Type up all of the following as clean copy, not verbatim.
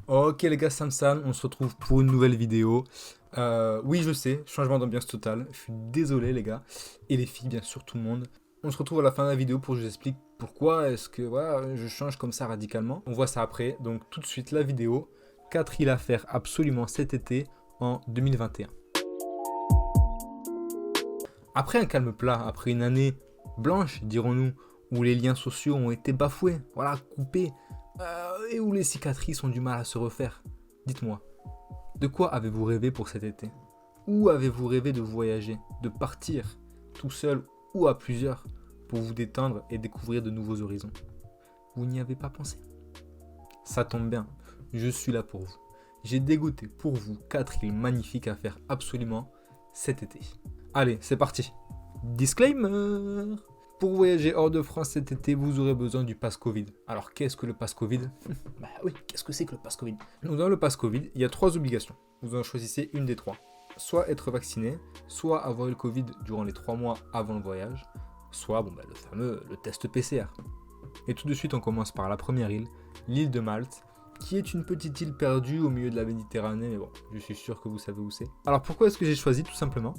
Ok les gars, Samsam, on se retrouve pour une nouvelle vidéo. Oui, je sais, changement d'ambiance total. Je suis désolé les gars. Et les filles, bien sûr, tout le monde. On se retrouve à la fin de la vidéo pour que je vous explique pourquoi est-ce que voilà, je change comme ça radicalement. On voit ça après. Donc tout de suite la vidéo. 4 îles à faire absolument cet été en 2021. Après un calme plat, après une année blanche, dirons-nous, où les liens sociaux ont été bafoués, voilà, coupés, et où les cicatrices ont du mal à se refaire. Dites-moi, de quoi avez-vous rêvé pour cet été? Où avez-vous rêvé de voyager, de partir, tout seul ou à plusieurs, pour vous détendre et découvrir de nouveaux horizons? Vous n'y avez pas pensé? Ça tombe bien, je suis là pour vous. J'ai dégoté pour vous 4 îles magnifiques à faire absolument cet été. Allez, c'est parti. Disclaimer! Pour voyager hors de France cet été, vous aurez besoin du pass Covid. Alors, qu'est-ce que le pass Covid? Bah oui, qu'est-ce que c'est que le pass Covid? Donc, dans le pass Covid, il y a 3 obligations. Vous en choisissez une des 3. Soit être vacciné, soit avoir eu le Covid durant les 3 mois avant le voyage, soit le fameux test PCR. Et tout de suite, on commence par la première île, l'île de Malte, qui est une petite île perdue au milieu de la Méditerranée, mais bon, je suis sûr que vous savez où c'est. Alors, pourquoi est-ce que j'ai choisi? Tout simplement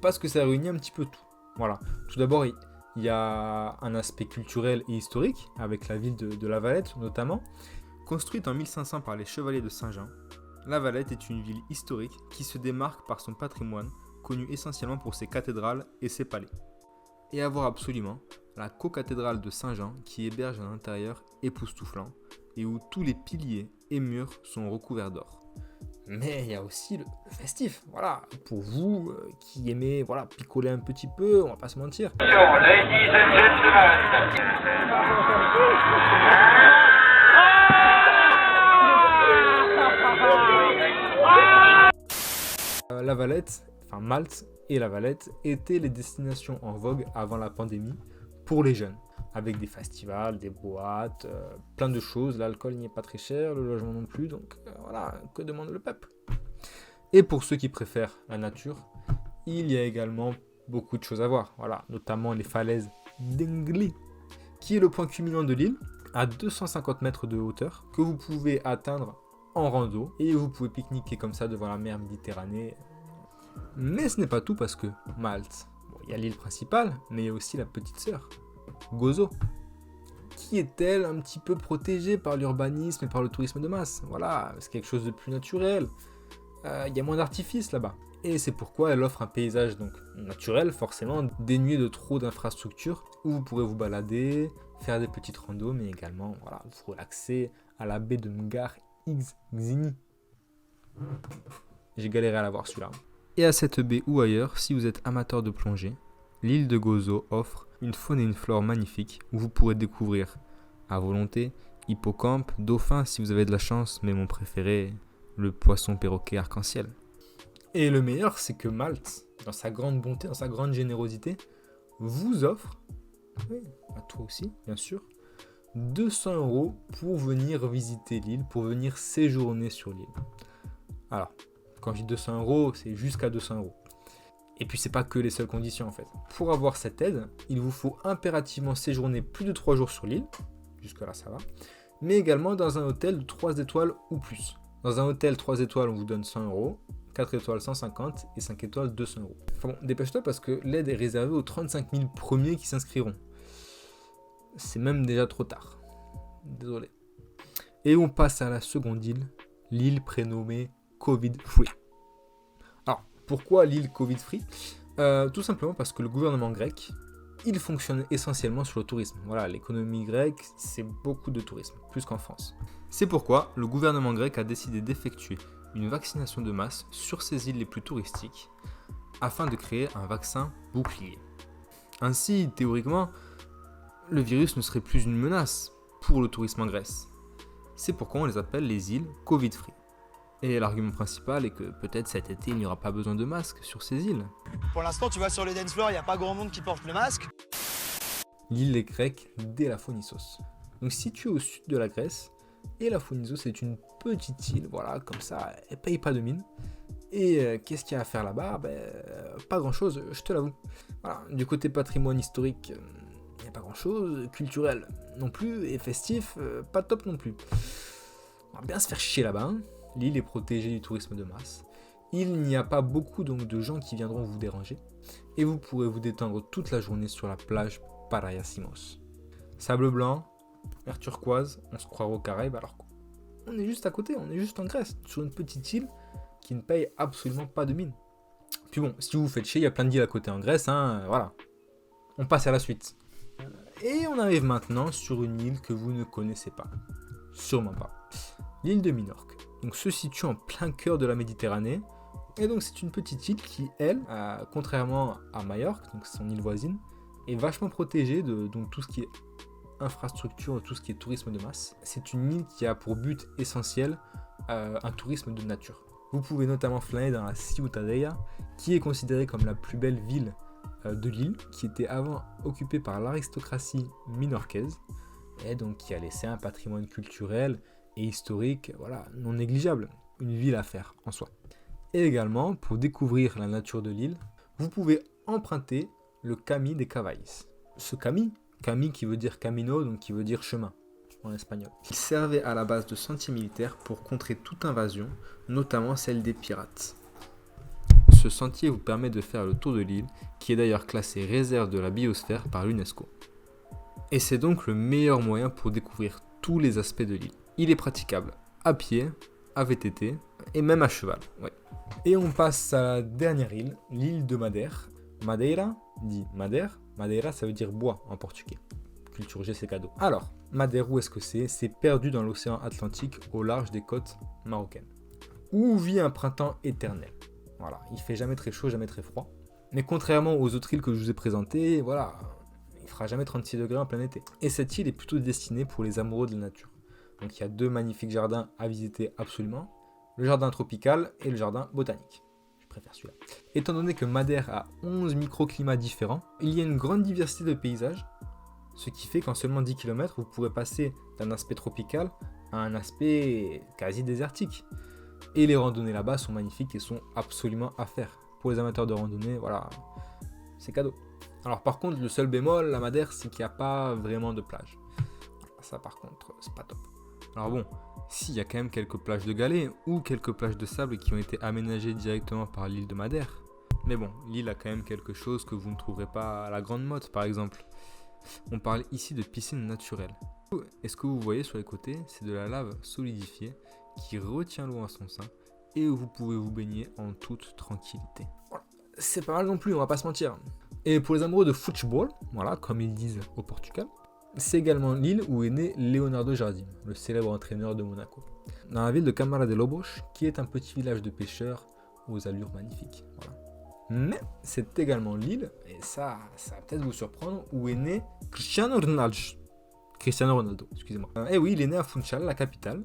parce que ça réunit un petit peu tout. Voilà. Tout d'abord, il y a un aspect culturel et historique, avec la ville de La Valette notamment. Construite en 1500 par les chevaliers de Saint-Jean, La Valette est une ville historique qui se démarque par son patrimoine, connu essentiellement pour ses cathédrales et ses palais. Et avoir absolument la co-cathédrale de Saint-Jean qui héberge un intérieur époustouflant et où tous les piliers et murs sont recouverts d'or. Mais il y a aussi le festif, voilà, pour vous qui aimez picoler un petit peu, on va pas se mentir. Ladies and gentlemen. La Valette, Malte et La Valette étaient les destinations en vogue avant la pandémie pour les jeunes, avec des festivals, des boîtes, plein de choses. L'alcool n'y est pas très cher, le logement non plus, donc voilà, que demande le peuple? Et pour ceux qui préfèrent la nature, il y a également beaucoup de choses à voir, voilà, notamment les falaises d'Engli, qui est le point culminant de l'île, à 250 mètres de hauteur, que vous pouvez atteindre en rando, et vous pouvez pique-niquer comme ça devant la mer Méditerranée. Mais ce n'est pas tout parce que Malte, il y a l'île principale, mais il y a aussi la petite sœur, Gozo, qui est-elle un petit peu protégée par l'urbanisme et par le tourisme de masse. Voilà, c'est quelque chose de plus naturel. Il y a moins d'artifices là-bas. Et c'est pourquoi elle offre un paysage donc naturel, forcément, dénué de trop d'infrastructures, où vous pourrez vous balader, faire des petites randos, mais également vous relaxer à la baie de Ngar Xini. J'ai galéré à la voir celui-là. Et à cette baie ou ailleurs, si vous êtes amateur de plongée, l'île de Gozo offre une faune et une flore magnifiques où vous pourrez découvrir à volonté hippocampe, dauphin si vous avez de la chance, mais mon préféré, le poisson perroquet arc-en-ciel. Et le meilleur, c'est que Malte, dans sa grande bonté, dans sa grande générosité, vous offre, oui, à toi aussi bien sûr, 200 € pour venir visiter l'île, pour venir séjourner sur l'île. Alors, quand je dis 200 €, c'est jusqu'à 200 €. Et puis c'est pas que les seules conditions en fait. Pour avoir cette aide, il vous faut impérativement séjourner plus de 3 jours sur l'île, jusque là ça va, mais également dans un hôtel de 3 étoiles ou plus. Dans un hôtel 3 étoiles, on vous donne 100 €, 4 étoiles 150 et 5 étoiles 200 €. Enfin bon, dépêche-toi parce que l'aide est réservée aux 35 000 premiers qui s'inscriront. C'est même déjà trop tard. Désolé. Et on passe à la seconde île, l'île prénommée Covid-Free. Alors, pourquoi l'île Covid-Free? Tout simplement parce que le gouvernement grec, il fonctionne essentiellement sur le tourisme. Voilà, l'économie grecque, c'est beaucoup de tourisme, plus qu'en France. C'est pourquoi le gouvernement grec a décidé d'effectuer une vaccination de masse sur ces îles les plus touristiques, afin de créer un vaccin bouclier. Ainsi, théoriquement, le virus ne serait plus une menace pour le tourisme en Grèce. C'est pourquoi on les appelle les îles Covid-Free. Et l'argument principal est que peut-être cet été, il n'y aura pas besoin de masque sur ces îles. Pour l'instant, tu vas sur les dance floors, il n'y a pas grand monde qui porte le masque. L'île est grecque d'Elafonissos. Donc située au sud de la Grèce, Elafonissos c'est une petite île, voilà, comme ça, elle paye pas de mine. Et qu'est-ce qu'il y a à faire là-bas? Pas grand-chose, je te l'avoue. Voilà, du côté patrimoine historique, il n'y a pas grand-chose. Culturel non plus, et festif, pas top non plus. On va bien se faire chier là-bas. Hein. L'île est protégée du tourisme de masse. Il n'y a pas beaucoup donc, de gens qui viendront vous déranger. Et vous pourrez vous détendre toute la journée sur la plage Parayasimos. Sable blanc, mer turquoise, on se croirait aux Caraïbes alors qu'on est juste à côté, on est juste en Grèce, sur une petite île qui ne paye absolument pas de mine. Puis bon, si vous vous faites chier, il y a plein d'îles à côté en Grèce, hein, voilà. On passe à la suite. Et on arrive maintenant sur une île que vous ne connaissez pas. Sûrement pas. L'île de Minorque. Donc se situe en plein cœur de la Méditerranée. Et donc c'est une petite île qui, elle, contrairement à Majorque, donc son île voisine, est vachement protégée de donc, tout ce qui est infrastructure, tout ce qui est tourisme de masse. C'est une île qui a pour but essentiel un tourisme de nature. Vous pouvez notamment flâner dans la Ciutadella, qui est considérée comme la plus belle ville de l'île, qui était avant occupée par l'aristocratie minorquaise, et donc qui a laissé un patrimoine culturel et historique voilà, non négligeable, une ville à faire en soi. Et également, pour découvrir la nature de l'île, vous pouvez emprunter le Camí de Cavalls. Ce Camí qui veut dire camino, donc qui veut dire chemin en espagnol. Il servait à la base de sentier militaire pour contrer toute invasion, notamment celle des pirates. Ce sentier vous permet de faire le tour de l'île, qui est d'ailleurs classée réserve de la biosphère par l'UNESCO. Et c'est donc le meilleur moyen pour découvrir tous les aspects de l'île. Il est praticable à pied, à VTT et même à cheval. Ouais. Et on passe à la dernière île, l'île de Madère. Madeira dit Madère. Madeira, ça veut dire bois en portugais. Culture G, c'est cadeau. Alors, Madère, où est-ce que c'est ? C'est perdu dans l'océan Atlantique au large des côtes marocaines. Où vit un printemps éternel. Voilà, il fait jamais très chaud, jamais très froid. Mais contrairement aux autres îles que je vous ai présentées, voilà, il fera jamais 36 degrés en plein été. Et cette île est plutôt destinée pour les amoureux de la nature. Donc il y a 2 magnifiques jardins à visiter absolument. Le jardin tropical et le jardin botanique. Je préfère celui-là. Étant donné que Madère a 11 microclimats différents, il y a une grande diversité de paysages, ce qui fait qu'en seulement 10 km, vous pourrez passer d'un aspect tropical à un aspect quasi désertique. Et les randonnées là-bas sont magnifiques et sont absolument à faire. Pour les amateurs de randonnée, voilà, c'est cadeau. Alors par contre, le seul bémol à Madère, c'est qu'il n'y a pas vraiment de plage. Ça par contre, c'est pas top. Alors bon, s'il y a quand même quelques plages de galets ou quelques plages de sable qui ont été aménagées directement par l'île de Madère. Mais bon, l'île a quand même quelque chose que vous ne trouverez pas à la Grande Motte par exemple. On parle ici de piscine naturelle. Et ce que vous voyez sur les côtés, c'est de la lave solidifiée qui retient l'eau en son sein et où vous pouvez vous baigner en toute tranquillité. Voilà. C'est pas mal non plus, on va pas se mentir. Et pour les amoureux de football, voilà, comme ils disent au Portugal, c'est également l'île où est né Leonardo Jardim, le célèbre entraîneur de Monaco. Dans la ville de Câmara de Lobos, qui est un petit village de pêcheurs aux allures magnifiques. Voilà. Mais c'est également l'île, et ça va peut-être vous surprendre, où est né Cristiano Ronaldo, excusez-moi. Et oui, il est né à Funchal, la capitale.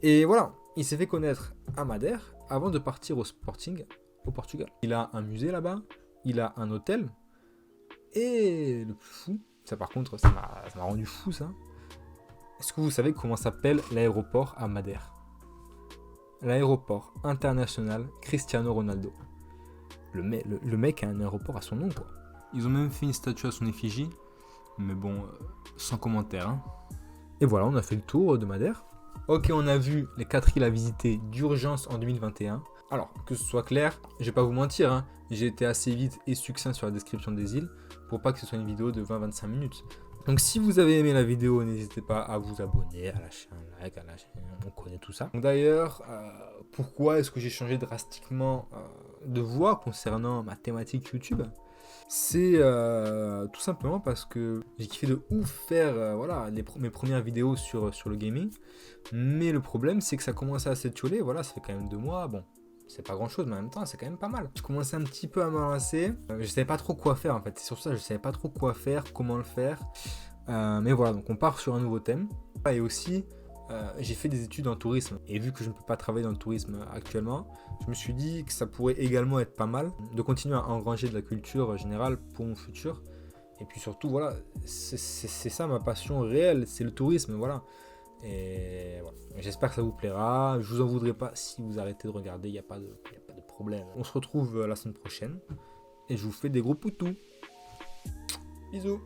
Et voilà, il s'est fait connaître à Madère avant de partir au Sporting au Portugal. Il a un musée là-bas, il a un hôtel, et le plus fou, ça par contre, ça m'a rendu fou ça. Est-ce que vous savez comment s'appelle l'aéroport à Madère ? L'aéroport international Cristiano Ronaldo. Le mec a un aéroport à son nom quoi. Ils ont même fait une statue à son effigie, mais bon, sans commentaire. Hein. Et voilà, on a fait le tour de Madère. Ok, on a vu les 4 îles à visiter d'urgence en 2021. Alors, que ce soit clair, je vais pas vous mentir, hein, j'ai été assez vite et succinct sur la description des îles pour pas que ce soit une vidéo de 20-25 minutes. Donc si vous avez aimé la vidéo, n'hésitez pas à vous abonner, à lâcher un like, on connaît tout ça. D'ailleurs, pourquoi est-ce que j'ai changé drastiquement de voix concernant ma thématique YouTube ? C'est tout simplement parce que j'ai kiffé de ouf faire voilà, mes premières vidéos sur le gaming. Mais le problème, c'est que ça commençait à s'étioler. Voilà, ça fait quand même 2 mois. Bon, c'est pas grand chose, mais en même temps, c'est quand même pas mal. Je commençais un petit peu à m'enlacer. Je savais pas trop quoi faire en fait. C'est sur ça, je savais pas trop quoi faire, comment le faire. Mais voilà, donc on part sur un nouveau thème. Et aussi, j'ai fait des études en tourisme. Et vu que je ne peux pas travailler dans le tourisme actuellement, je me suis dit que ça pourrait également être pas mal de continuer à engranger de la culture générale pour mon futur. Et puis surtout, voilà, c'est ça ma passion réelle, c'est le tourisme, voilà. Et voilà. J'espère que ça vous plaira. Je vous en voudrais pas si vous arrêtez de regarder, il n'y a pas de problème. On se retrouve la semaine prochaine. Et je vous fais des gros poutous. Bisous.